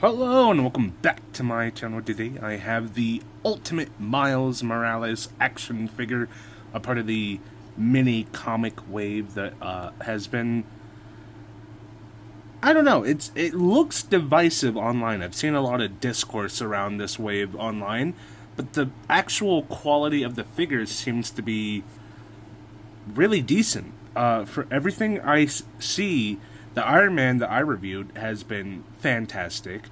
Hello and welcome back to my channel. Today I have the Ultimate Miles Morales action figure, a part of the mini comic wave that has been, I don't know, it looks divisive online. I've seen a lot of discourse around this wave online, but the actual quality of the figures seems to be really decent. For everything I see, the Iron Man that I reviewed has been fantastic,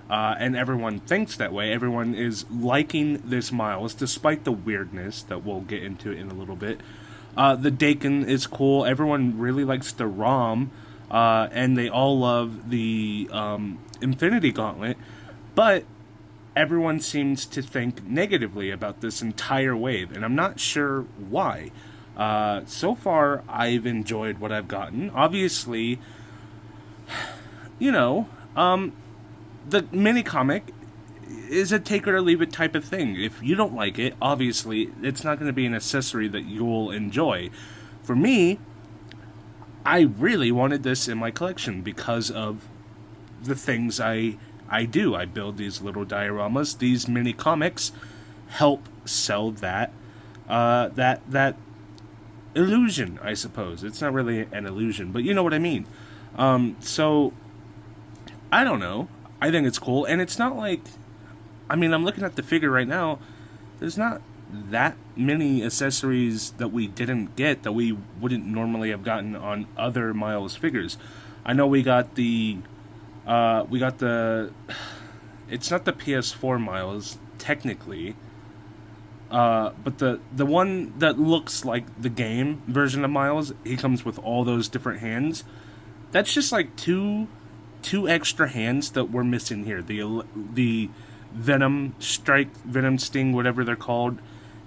and everyone thinks that way. Everyone is liking this Miles, despite the weirdness that we'll get into in a little bit. The Dakin is cool. Everyone really likes the ROM, and they all love the Infinity Gauntlet, but everyone seems to think negatively about this entire wave, and I'm not sure why. So far, I've enjoyed what I've gotten. Obviously, you know, the mini comic is a take it or leave it type of thing. If you don't like it, obviously, it's not going to be an accessory that you'll enjoy. For me, I really wanted this in my collection because of the things I do. I build these little dioramas. These mini comics help sell that that illusion, I suppose. It's not really an illusion, but you know what I mean. So I don't know. I think it's cool, and it's not like, I mean, I'm looking at the figure right now. There's not that many accessories that we didn't get that we wouldn't normally have gotten on other Miles figures. I know we got the it's not the PS4 Miles technically, but the one that looks like the game version of Miles, he comes with all those different hands. That's just like two extra hands that we're missing here. The Venom Strike, Venom Sting, whatever they're called,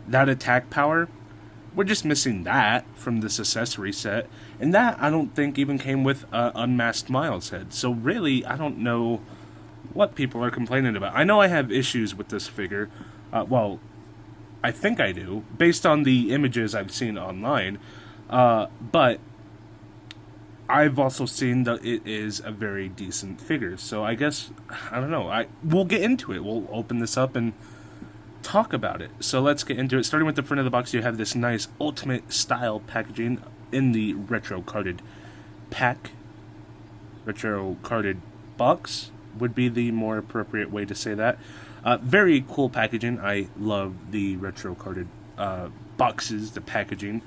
that attack power. We're just missing that from this accessory set, and that I don't think even came with an unmasked Miles head. So really, I don't know what people are complaining about. I know I have issues with this figure. Well, I think I do, based on the images I've seen online, but I've also seen that it is a very decent figure. So I guess, I don't know, we'll get into it. We'll open this up and talk about it. So let's get into it. Starting with the front of the box, you have this nice Ultimate style packaging in the retro carded pack. Retro carded box would be the more appropriate way to say that. Very cool packaging. I love the retro carded boxes, the packaging.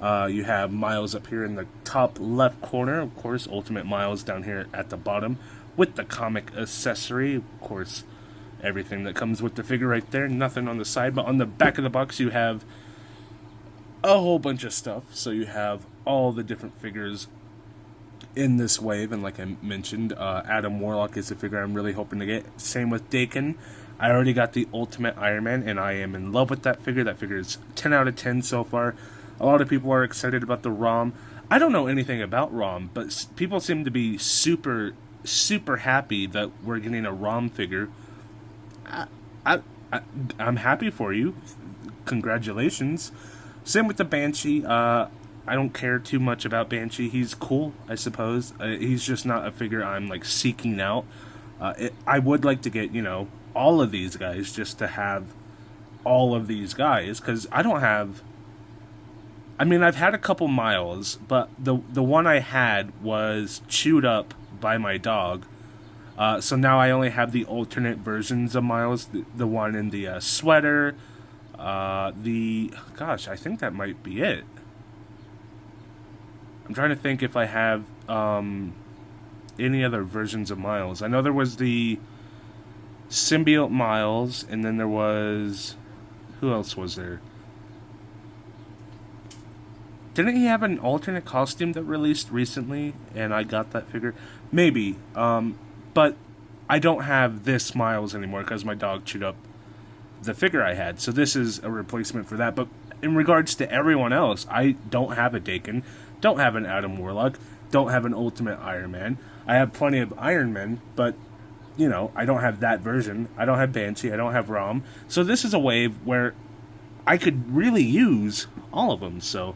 You have Miles up here in the top left corner. Of course, Ultimate Miles down here at the bottom with the comic accessory. Of course, everything that comes with the figure right there. Nothing on the side, but on the back of the box you have a whole bunch of stuff. So you have all the different figures in this wave, and like I mentioned, Adam Warlock is a figure I'm really hoping to get. Same with Dakin. I already got the Ultimate Iron Man, and I am in love with that figure. That figure is 10 out of 10 so far. A lot of people are excited about the ROM. I don't know anything about ROM, but people seem to be super, super happy that we're getting a ROM figure. I'm happy for you. Congratulations. Same with the Banshee. I don't care too much about Banshee. He's cool, I suppose. He's just not a figure I'm like seeking out. I would like to get, all of these guys, just to have all of these guys, because I don't have... I mean, I've had a couple Miles, but the one I had was chewed up by my dog. So now I only have the alternate versions of Miles. The one in the sweater. Gosh, I think that might be it. I'm trying to think if I have any other versions of Miles. I know there was the Symbiote Miles, and then there was... Who else was there? Didn't he have an alternate costume that released recently, and I got that figure? Maybe, but I don't have this Miles anymore because my dog chewed up the figure I had. So this is a replacement for that. But in regards to everyone else, I don't have a Dakin, don't have an Adam Warlock, don't have an Ultimate Iron Man. I have plenty of Iron Men, but, I don't have that version. I don't have Banshee, I don't have ROM. So this is a wave where I could really use all of them, so...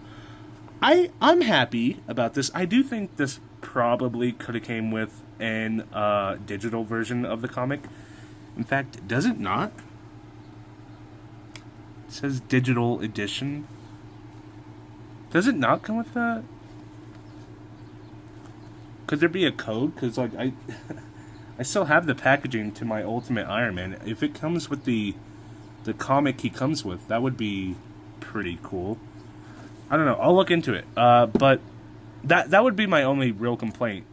I'm happy about this. I do think this probably could have came with and digital version of the comic. In fact, does it not? It says digital edition. Does it not come with that? Could there be a code? Because like I still have the packaging to my Ultimate Iron Man. If it comes with the comic he comes with, that would be pretty cool. I don't know. I'll look into it. But that would be my only real complaint.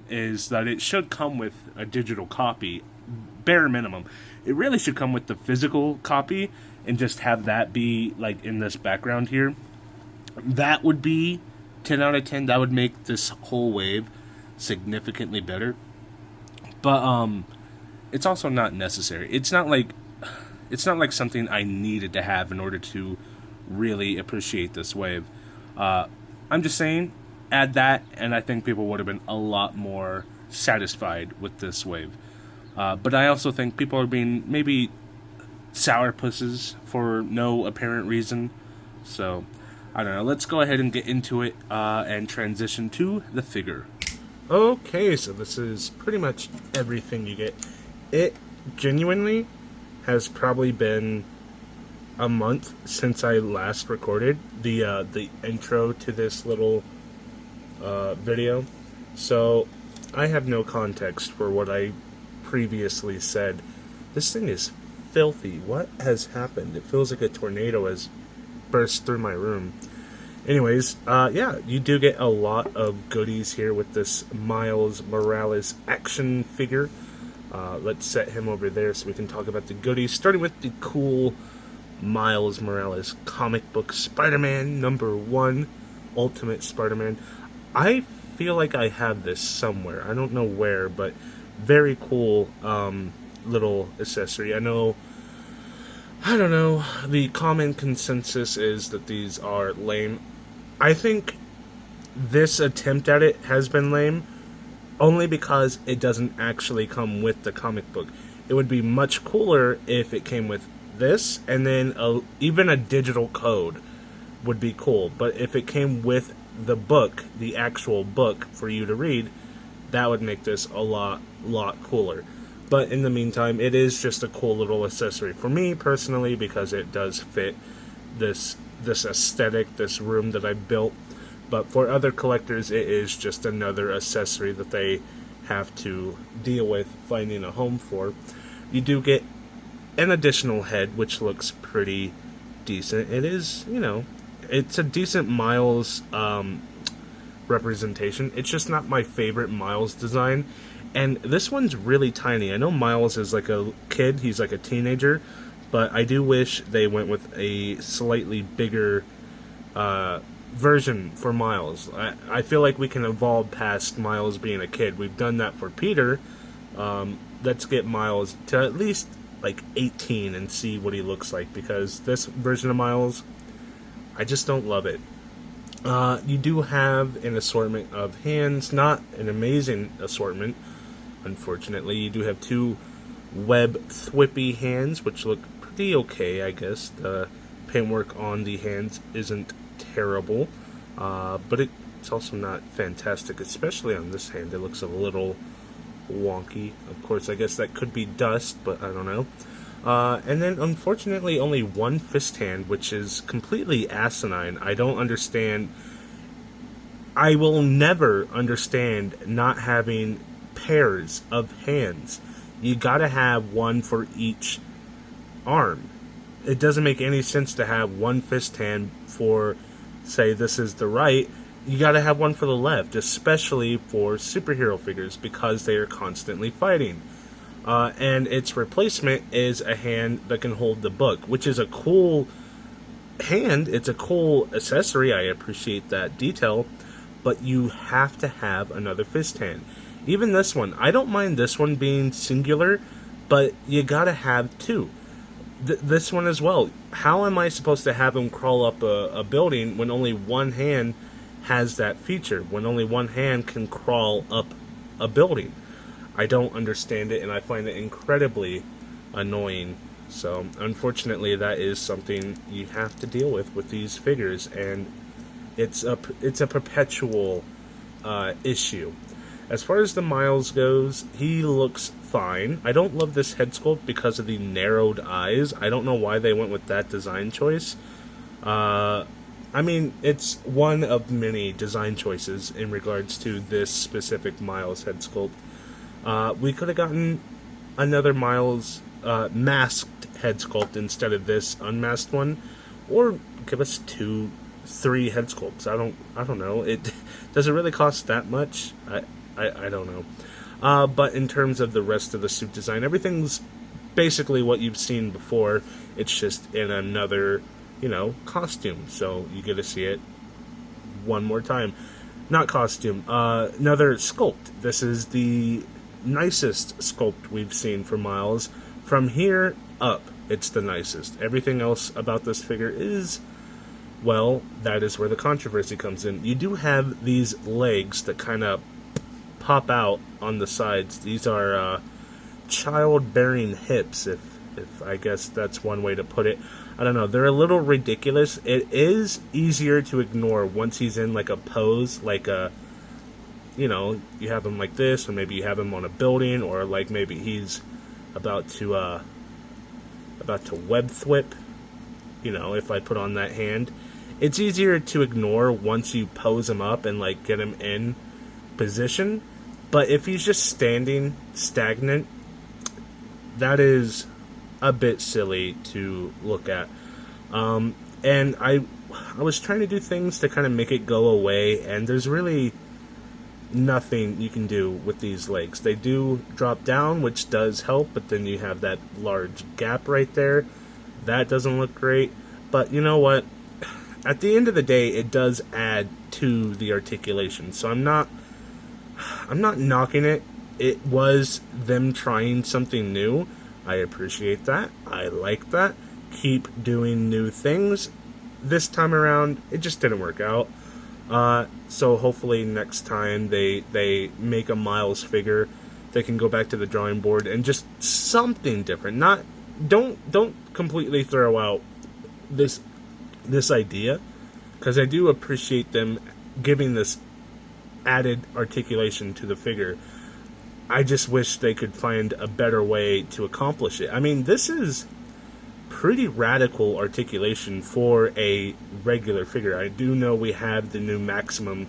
Is that it should come with a digital copy, bare minimum. It really should come with the physical copy and just have that be like in this background here. That would be 10 out of 10. That would make this whole wave significantly better. But it's also not necessary. It's not like something I needed to have in order to really appreciate this wave. I'm just saying, add that, and I think people would have been a lot more satisfied with this wave. But I also think people are being maybe sourpusses for no apparent reason. So, I don't know. Let's go ahead and get into it and transition to the figure. Okay, so this is pretty much everything you get. It genuinely has probably been a month since I last recorded the intro to this little video, so I have no context for what I previously said. This thing is filthy. What has happened? It feels like a tornado has burst through my room. Anyways, yeah, you do get a lot of goodies here with this Miles Morales action figure. Let's set him over there so we can talk about the goodies, starting with the cool Miles Morales comic book Spider-Man #1, Ultimate Spider-Man. I feel like I have this somewhere. I don't know where, but very cool little accessory. I don't know, the common consensus is that these are lame. I think this attempt at it has been lame, only because it doesn't actually come with the comic book. It would be much cooler if it came with this, and then even a digital code would be cool. But if it came with the book, the actual book for you to read, that would make this a lot cooler. But in the meantime, it is just a cool little accessory for me personally, because it does fit this aesthetic, this room that I built. But for other collectors, it is just another accessory that they have to deal with finding a home for. You do get an additional head, which looks pretty decent. It is, it's a decent Miles representation. It's just not my favorite Miles design. And this one's really tiny. I know Miles is like a kid, he's like a teenager, but I do wish they went with a slightly bigger version for Miles. I feel like we can evolve past Miles being a kid. We've done that for Peter. Let's get Miles to at least like 18 and see what he looks like, because this version of Miles, I just don't love it. You do have an assortment of hands, not an amazing assortment, unfortunately. You do have two web thwippy hands, which look pretty okay, I guess. The paintwork on the hands isn't terrible, but it's also not fantastic, especially on this hand. It looks a little wonky. Of course, I guess that could be dust, but I don't know. And then, unfortunately, only one fist hand, which is completely asinine. I don't understand. I will never understand not having pairs of hands. You gotta have one for each arm. It doesn't make any sense to have one fist hand for, say, this is the right. You gotta have one for the left, especially for superhero figures, because they are constantly fighting. And its replacement is a hand that can hold the book, which is a cool hand. It's a cool accessory. I appreciate that detail, but you have to have another fist hand. Even this one, I don't mind this one being singular, but you gotta have two. This one as well. How am I supposed to have him crawl up a building when only one hand has that feature? When only one hand can crawl up a building? I don't understand it, and I find it incredibly annoying. So, unfortunately, that is something you have to deal with these figures, and it's a perpetual issue. As far as the Miles goes, he looks fine. I don't love this head sculpt because of the narrowed eyes. I don't know why they went with that design choice. I mean, it's one of many design choices in regards to this specific Miles head sculpt. We could have gotten another Miles masked head sculpt instead of this unmasked one, or give us 2-3 head sculpts. I don't know. Does it really cost that much? I don't know. But in terms of the rest of the suit design, everything's basically what you've seen before. It's just in another, costume. So you get to see it one more time. Not costume, another sculpt. This is the nicest sculpt we've seen for Miles. From here up, it's the nicest. Everything else about this figure is, well, that is where the controversy comes in. You do have these legs that kind of pop out on the sides. These are childbearing hips, if I guess that's one way to put it. I don't know. They're a little ridiculous. It is easier to ignore once he's in like a pose, like a, you have him like this, or maybe you have him on a building, or like maybe he's about to web thwip. If I put on that hand, it's easier to ignore once you pose him up and like get him in position. But if he's just standing stagnant, that is a bit silly to look at. And I was trying to do things to kind of make it go away, and there's really nothing you can do with these legs. They do drop down, which does help, but then you have that large gap right there. That doesn't look great. But you know what? At the end of the day, it does add to the articulation. So I'm not knocking it. It was them trying something new. I appreciate that. I like that. Keep doing new things. This time around, it just didn't work out. So hopefully next time they make a Miles figure, they can go back to the drawing board and just something different. Don't completely throw out this idea, because I do appreciate them giving this added articulation to the figure. I just wish they could find a better way to accomplish it. I mean, this is pretty radical articulation for a regular figure. I do know we have the new Maximum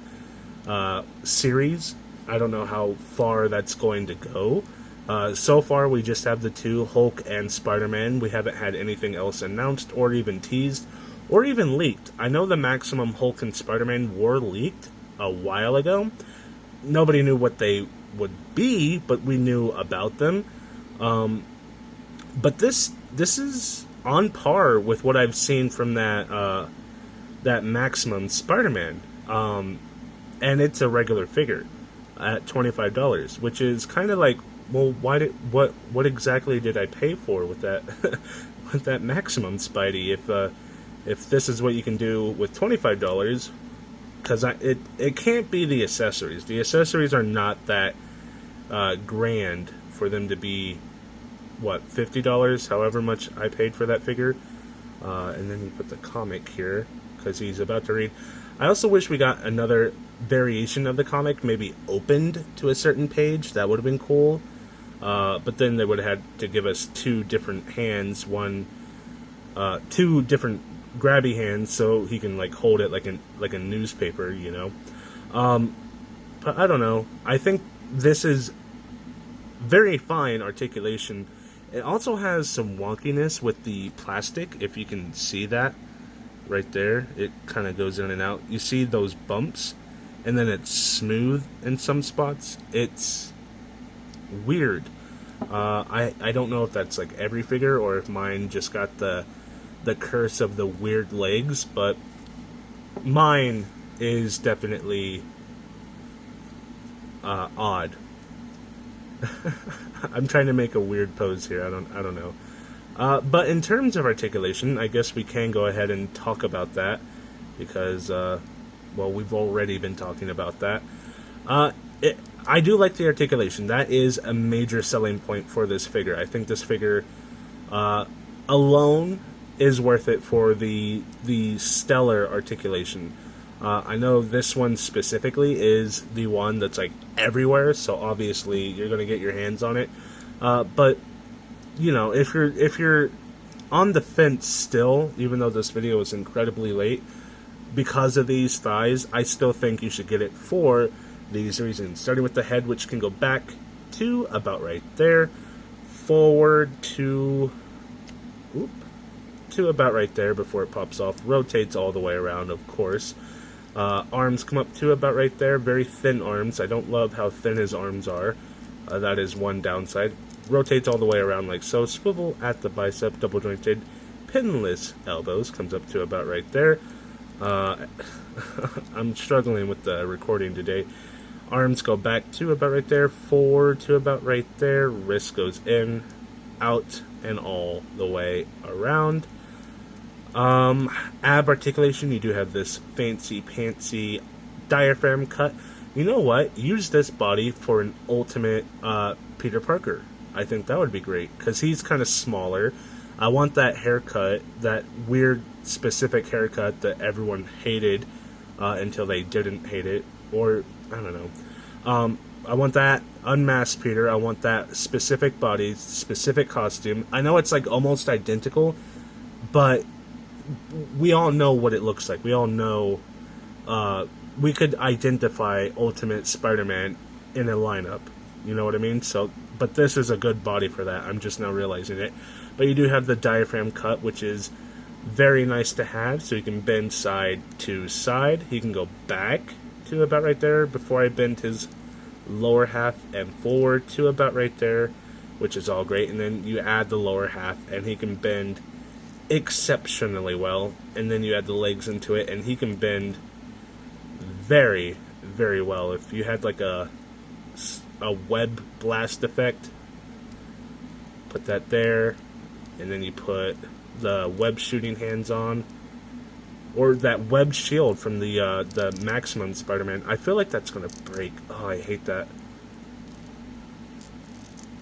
series. I don't know how far that's going to go. So far, we just have the two, Hulk and Spider-Man. We haven't had anything else announced or even teased or even leaked. I know the Maximum Hulk and Spider-Man were leaked a while ago. Nobody knew what they would be, but we knew about them. But this is on par with what I've seen from that Maximum Spider-Man, and it's a regular figure at $25, which is kind of like, well, what exactly did I pay for with that with that Maximum Spidey? If this is what you can do with $25, because it can't be the accessories. The accessories are not that grand for them to be, what, $50, however much I paid for that figure. And then you put the comic here, because he's about to read. I also wish we got another variation of the comic, maybe opened to a certain page. That would have been cool. But then they would have had to give us two different hands, two different grabby hands, so he can like hold it like a newspaper, But I don't know. I think this is very fine articulation. It also has some wonkiness with the plastic, if you can see that right there. It kind of goes in and out. You see those bumps, and then it's smooth in some spots. It's weird. I don't know if that's like every figure or if mine just got the curse of the weird legs, but mine is definitely odd. I'm trying to make a weird pose here. I don't know. But in terms of articulation, I guess we can go ahead and talk about that, because we've already been talking about that. I do like the articulation. That is a major selling point for this figure. I think this figure alone is worth it for the stellar articulation. I know this one specifically is the one that's like everywhere, so obviously you're gonna get your hands on it. But you know, if you're on the fence still, even though this video is incredibly late, because of these thighs, I still think you should get it for these reasons. Starting with the head, which can go back to about right there, forward to about right there before it pops off, rotates all the way around, of course. Arms come up to about right there, very thin arms. I don't love how thin his arms are. That is one downside. Rotates all the way around like so. Swivel at the bicep, double jointed, pinless elbows, comes up to about right there. I'm struggling with the recording today. Arms go back to about right there, forward to about right there, wrist goes in, out, and all the way around. Ab articulation, you do have this fancy pantsy diaphragm cut. You know what? Use this body for an ultimate Peter Parker. I think that would be great, because he's kind of smaller. I want that haircut, that weird specific haircut that everyone hated until they didn't hate it, or I don't know. I want that unmasked Peter. I want that specific body, specific costume. I know it's like almost identical, but we all know what it looks like. We all know we could identify Ultimate Spider-Man in a lineup. You know what I mean? So, but this is a good body for that. I'm just now realizing it. But you do have the diaphragm cut, which is very nice to have. So you can bend side to side. He can go back to about right there before I bend his lower half, and forward to about right there, which is all great. And then you add the lower half, and he can bend exceptionally well. And then you add the legs into it, and he can bend very, very well. If you had like a web blast effect, put that there, and then you put the web shooting hands on, or that web shield from the Maximum Spider-Man. I feel like that's gonna break. Oh, I hate that.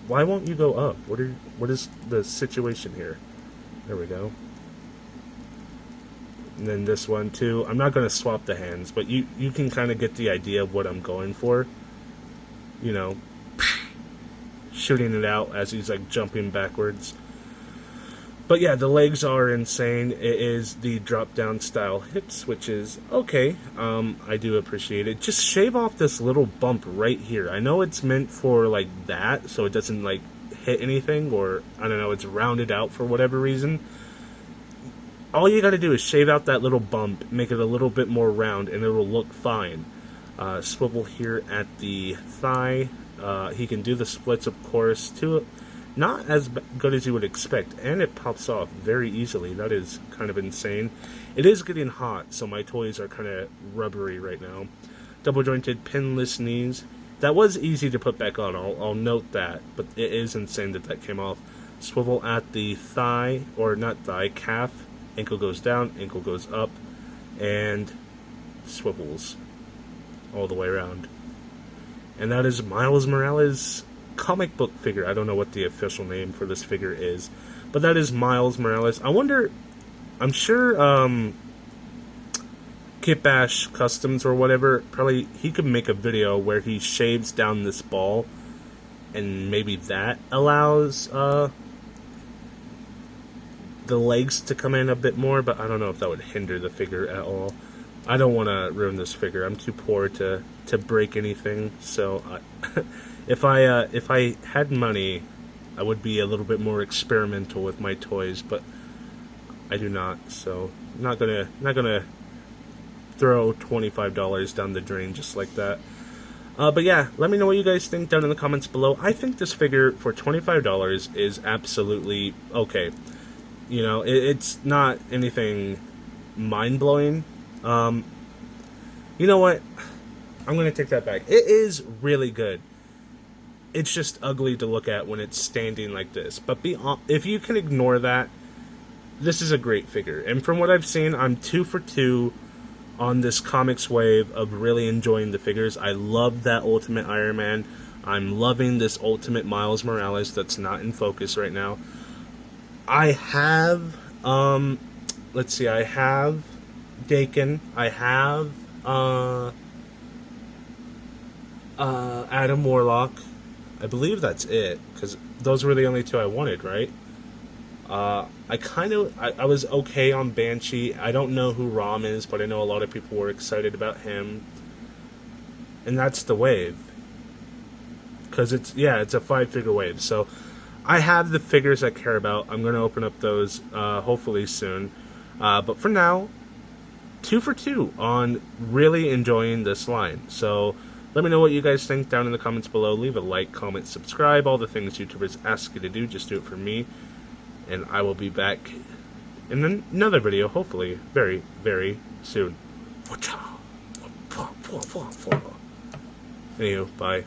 Why won't you go up? What is the situation here? There we go. And then this one too. I'm not gonna swap the hands, but you can kind of get the idea of what I'm going for. You know, shooting it out as he's like jumping backwards. But yeah, the legs are insane. It is the drop down style hips, which is okay. I do appreciate it. Just shave off this little bump right here. I know it's meant for like that, so it doesn't like hit anything, or I don't know, it's rounded out for whatever reason. All you gotta do is shave out that little bump, make it a little bit more round, and it will look fine. Swivel here at the thigh. He can do the splits, of course, too. Not as good as you would expect, and it pops off very easily. That is kind of insane. It is getting hot, so my toys are kind of rubbery right now. Double jointed pinless knees. That was easy to put back on, I'll note that, but it is insane that that came off. Swivel at the thigh, or not thigh, calf. Ankle goes down, ankle goes up, and swivels all the way around. And that is Miles Morales' comic book figure. I don't know what the official name for this figure is, but that is Miles Morales. I wonder, I'm sure Kit Bash Customs or whatever, probably he could make a video where he shaves down this ball, and maybe that allows the legs to come in a bit more, but I don't know if that would hinder the figure at all. I don't want to ruin this figure. I'm too poor to break anything, so if I had money, I would be a little bit more experimental with my toys, but I do not, so I'm not gonna throw $25 down the drain just like that. But yeah, let me know what you guys think down in the comments below. I think this figure for $25 is absolutely okay. You know, it's not anything mind-blowing. You know what? I'm going to take that back. It is really good. It's just ugly to look at when it's standing like this. But if you can ignore that, this is a great figure. And from what I've seen, I'm 2 for 2 on this comics wave of really enjoying the figures. I love that Ultimate Iron Man. I'm loving this Ultimate Miles Morales that's not in focus right now. I have, let's see, I have Dakin, I have Uh, Adam Warlock. I believe that's it, because those were the only two I wanted, right? I was okay on Banshee. I don't know who Rom is, but I know a lot of people were excited about him. And that's the wave. Because it's a 5-figure wave. So I have the figures I care about. I'm going to open up those hopefully soon. But for now, 2 for 2 on really enjoying this line. So let me know what you guys think down in the comments below. Leave a like, comment, subscribe. All the things YouTubers ask you to do, just do it for me. And I will be back in another video, hopefully, very, very soon. Anywho, bye.